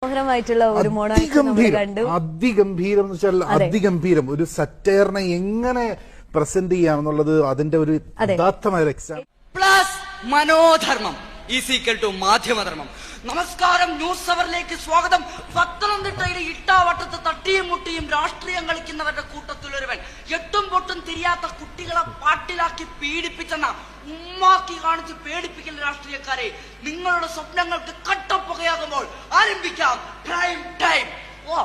മനോഹരമായിട്ടുള്ള ഒരു മോണാക്ട് നമ്മൾ കണ്ടു. അതിഗംഭീരം എന്ന് വെച്ചാൽ അതിഗംഭീരം ഒരു സറ്റയറിനെ എങ്ങനെ പ്രസന്റ് ചെയ്യാമെന്നുള്ളത് അതിന്റെ ഒരു ഉദാത്തമായ എക്സാം. പ്ലസ് മനോധർമ്മം ഈസിക്കൽ ടു മാധ്യമധർമ്മം. നമസ്കാരം, ന്യൂസ് അവറിലേക്ക് സ്വാഗതം. പത്തനംതിട്ടയിലെ ഇട്ടാവട്ടത്ത് തട്ടിയും മുട്ടിയും രാഷ്ട്രീയം കളിക്കുന്നവരുടെ കൂട്ടത്തിലൊരുവൻ എട്ടും പൊട്ടും തിരിയാത്ത കുട്ടികളെ പാട്ടിലാക്കി പീഡിപ്പിച്ചെന്ന ഉമ്മാക്കി കാണിച്ച് പേടിപ്പിക്കുന്ന രാഷ്ട്രീയക്കാരെ, നിങ്ങളുടെ സ്വപ്നങ്ങൾക്ക് കട്ടപ്പുകയാകുമ്പോൾ ആരംഭിക്കാം പ്രൈം ടൈം. ഓ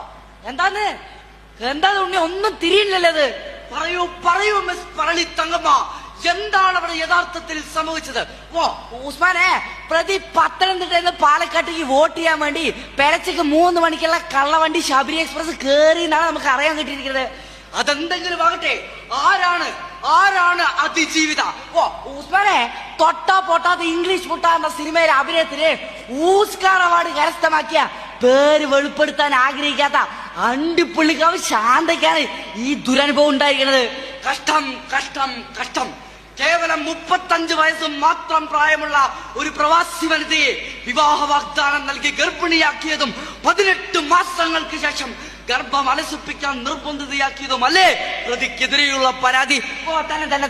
എന്താന്ന് ഉണ്ണി ഒന്നും തിരിയില്ലല്ലോ. അത് പറയൂ പറയൂ മിസ് പറളി തങ്കമ്മ, എന്താണ് അവിടെ യഥാർത്ഥത്തിൽ സംഭവിച്ചത്? ഓ ഉസ്മാനെ, പ്രതി പത്തനംതിട്ടയിൽ പാലക്കാട്ടേക്ക് വോട്ട് ചെയ്യാൻ വേണ്ടി പെരച്ചക്ക് 3 മണിക്കുള്ള കള്ളവണ്ടി ശബരി എക്സ്പ്രസ് കേറി എന്നാണ് നമുക്ക് അറിയാൻ കിട്ടിയിരിക്കുന്നത്. അതെന്തെങ്കിലും ആകട്ടെ, ആരാണ് അതിജീവിത? ഓ ഉസ്മാനെ, തൊട്ടാ പൊട്ടാത്ത ഇംഗ്ലീഷ് മുട്ട എന്ന സിനിമയിലെ അഭിനയത്തിന് ഓസ്കാർ അവാർഡ് കരസ്ഥമാക്കിയ, പേര് വെളിപ്പെടുത്താൻ ആഗ്രഹിക്കാത്ത അണ്ടിപ്പുള്ളിക്കാവ് ശാന്തയ്ക്കാണ് ഈ ദുരനുഭവം ഉണ്ടായിരിക്കുന്നത്. കഷ്ടം കഷ്ടം കഷ്ടം. കേവലം 35 വയസ്സ് മാത്രം പ്രായമുള്ള ഒരു പ്രവാസി വനിതയെ വിവാഹ വാഗ്ദാനം നൽകി ഗർഭിണിയാക്കിയതും 18 മാസങ്ങൾക്ക് ശേഷം ഗർഭം അലസിപ്പിക്കാൻ നിർബന്ധിതയാക്കിയതും അല്ലേ പ്രതിക്കെതിരെയുള്ള പരാതി? ഓ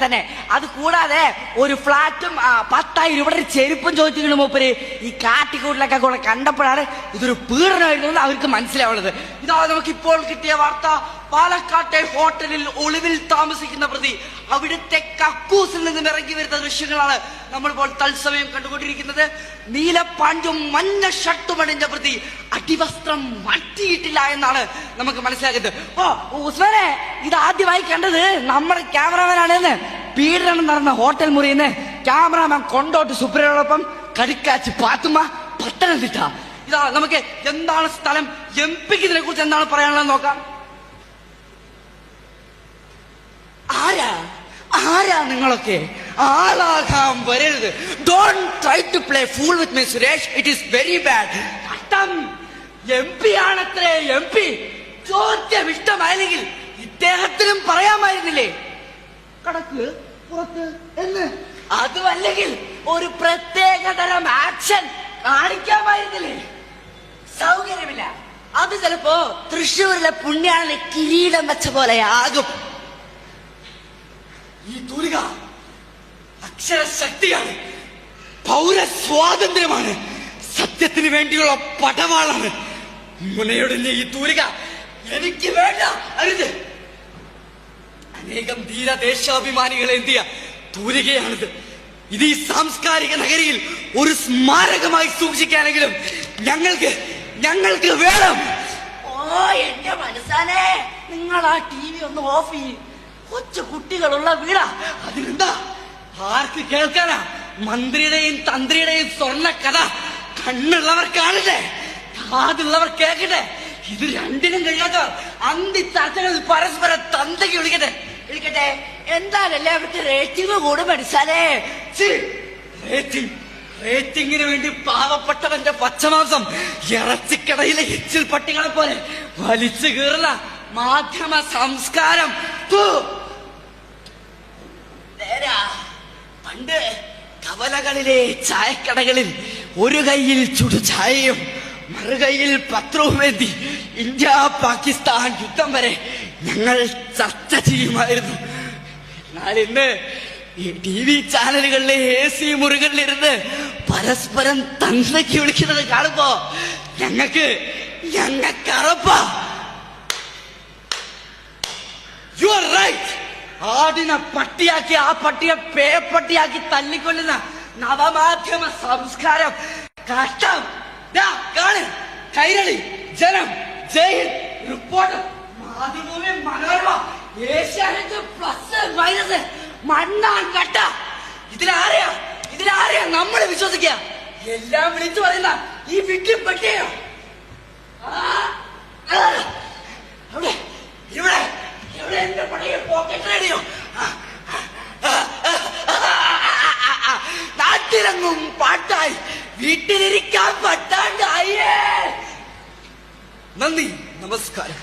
തന്നെ. അത് കൂടാതെ ഒരു ഫ്ലാറ്റും 10,000 രൂപയുടെ ചെരുപ്പും ചോദിച്ചിട്ടുണ്ട് മൂപ്പര്. ഈ കാട്ടിക്കൂട്ടിലൊക്കെ കൂടെ കണ്ടപ്പോഴാണ് ഇതൊരു പീഡനമായിരുന്നു എന്ന് അവർക്ക് മനസ്സിലാവുന്നത്. ഇതാ നമുക്ക് ഇപ്പോൾ കിട്ടിയ വാർത്ത. പാലക്കാട്ടെ ഹോട്ടലിൽ ഒളിവിൽ താമസിക്കുന്ന പ്രതി അവിടുത്തെ കക്കൂസിൽ നിന്നും ഇറങ്ങി വരുന്ന ദൃശ്യങ്ങളാണ് നമ്മളിപ്പോൾ തത്സമയം കണ്ടുകൊണ്ടിരിക്കുന്നത്. നീലപ്പാണ്ടും മഞ്ഞ ഷർട്ടും അണിഞ്ഞ പ്രതി അടിവസ്ത്രം മാറ്റിയിട്ടില്ല എന്നാണ് നമുക്ക് മനസ്സിലാക്കുന്നത്. ഓ ഉസ്മാനെ, ഇത് ആദ്യമായി കണ്ടത് നമ്മുടെ ക്യാമറാമാനാണെന്ന്. പീഡനം നടന്ന ഹോട്ടൽ മുറിയിൽ ക്യാമറാമാൻ കൊണ്ടോട്ട് സുപ്രിയോടൊപ്പം കടിക്കാച്ച് പാത്തുമ്മ, പത്തനംതിട്ട. ഇതാ നമുക്ക് എന്താണ് സ്ഥലം, MP ഇതിനെ കുറിച്ച് എന്താണ് പറയാനുള്ളത് നോക്കാം. ആരാ നിങ്ങളൊക്കെ? ആളാകാൻ വരരുത്. Don't try to play fool with me Suresh, it is very bad. MP ആണത്രേ MP. ചോദ്യം ഇഷ്ടമായില്ലെങ്കിൽ ഇദ്ദേഹത്തിനും പറയാമായിരുന്നില്ലേ കടക്ക് പുറത്ത് എന്ന്? അതുമല്ലെങ്കിൽ ഒരു പ്രത്യേകതരം ആക്ഷൻ കാണിക്കാമായിരുന്നില്ലേ? സൗകര്യമില്ല. അത് ചിലപ്പോ തൃശ്ശൂരിലെ പുണ്യാളിലെ കിരീടം വെച്ച പോലെ ആകും. ഈ തൂലിക അക്ഷരശക്തിയാണ്, പൗരസ്വാതന്ത്ര്യമാണ്, സത്യത്തിന് വേണ്ടിയുള്ള പടവാളാണ്. മുനയൊടിഞ്ഞ ഈ തൂലിക എനിക്ക് വേണ്ട, അരുത്. അനേകം ധീര ദേശാഭിമാനികളെ എന്തിയ തൂലികയാണിത്. ഇത് ഈ സാംസ്കാരിക നഗരിയിൽ ഒരു സ്മാരകമായി സൂക്ഷിക്കാനെങ്കിലും ഞങ്ങൾക്ക് വേണം. ഓ എന്റെ മനസ്സാനെ, നിങ്ങൾ ആ TV ഒന്ന് ഓഫ് ചെയ്യും. കൊച്ചു കുട്ടികളുള്ള വീടാ, അതിലെന്താ? ആർക്ക് കേൾക്കാനാ മന്ത്രിയുടെയും തന്ത്രിയുടെയും സ്വർണ്ണ കഥ? കണ്ണുള്ളവർ കാണട്ടെ, കാതുള്ളവർ കേൾക്കട്ടെ. ഇത് രണ്ടിനും കഴിയാത്തവർ അന്തി ചർച്ചകളിൽ പരസ്പരം തന്തയ്ക്ക് വിളിക്കട്ടെ. എന്താണല്ലേ അവിടുത്തെ റേറ്റിംഗ് കൂടും മനസ്സാലേ. റേറ്റിംഗിന് വേണ്ടി പാവപ്പെട്ടവന്റെ പച്ചമാംസം ഇറച്ചിക്കടയിലെ എച്ചിൽ പട്ടികളെ പോലെ വലിച്ചു കീറുന്ന മാധ്യമ സംസ്കാരം. പണ്ട് കവലകളിലെ ചായക്കടകളിൽ ഒരു കൈയിൽ ചുടു ചായയും മറുകൈയിൽ പത്രവുമേന്തി ഇന്ത്യ പാകിസ്ഥാൻ യുദ്ധം വരെ ഞങ്ങൾ ചർച്ച ചെയ്യുമായിരുന്നു. എന്നാൽ ഇന്ന് ഈ TV ചാനലുകളിലെ AC മുറികളിലിരുന്ന് പരസ്പരം തന്തയ്ക്ക് വിളിക്കുന്നത് കാണുമ്പോ ഞങ്ങൾക്ക് അറപ്പാ. You are right. ആടിനെ പട്ടിയാക്കി ആ പട്ടിയെ പേപ്പട്ടിയാക്കി തല്ലിക്കൊല്ലുന്ന നവമാധ്യമ സംസ്കാരം കഷ്ടം. കാണ്, കൈരളി, ജനം, ജയിൽ, Reporter, Mathrubhumi, Manorama, Asianet, plus minus, മണ്ണാൻ കട്ട. ഇതിലാരെയാ നമ്മൾ വിശ്വസിക്കുക? എല്ലാം വിളിച്ചു പറയുന്ന ഈ വിക്കി പട്ടിയോ? ഇവിടെ എന്റെ പടയെ പോക്കറ്റ് റേഡിയോ. നാട്ടിലങ്ങും പാട്ടായി, വീട്ടിലിരിക്കാൻ പറ്റാണ്ടായേ. നന്ദി, നമസ്കാരം.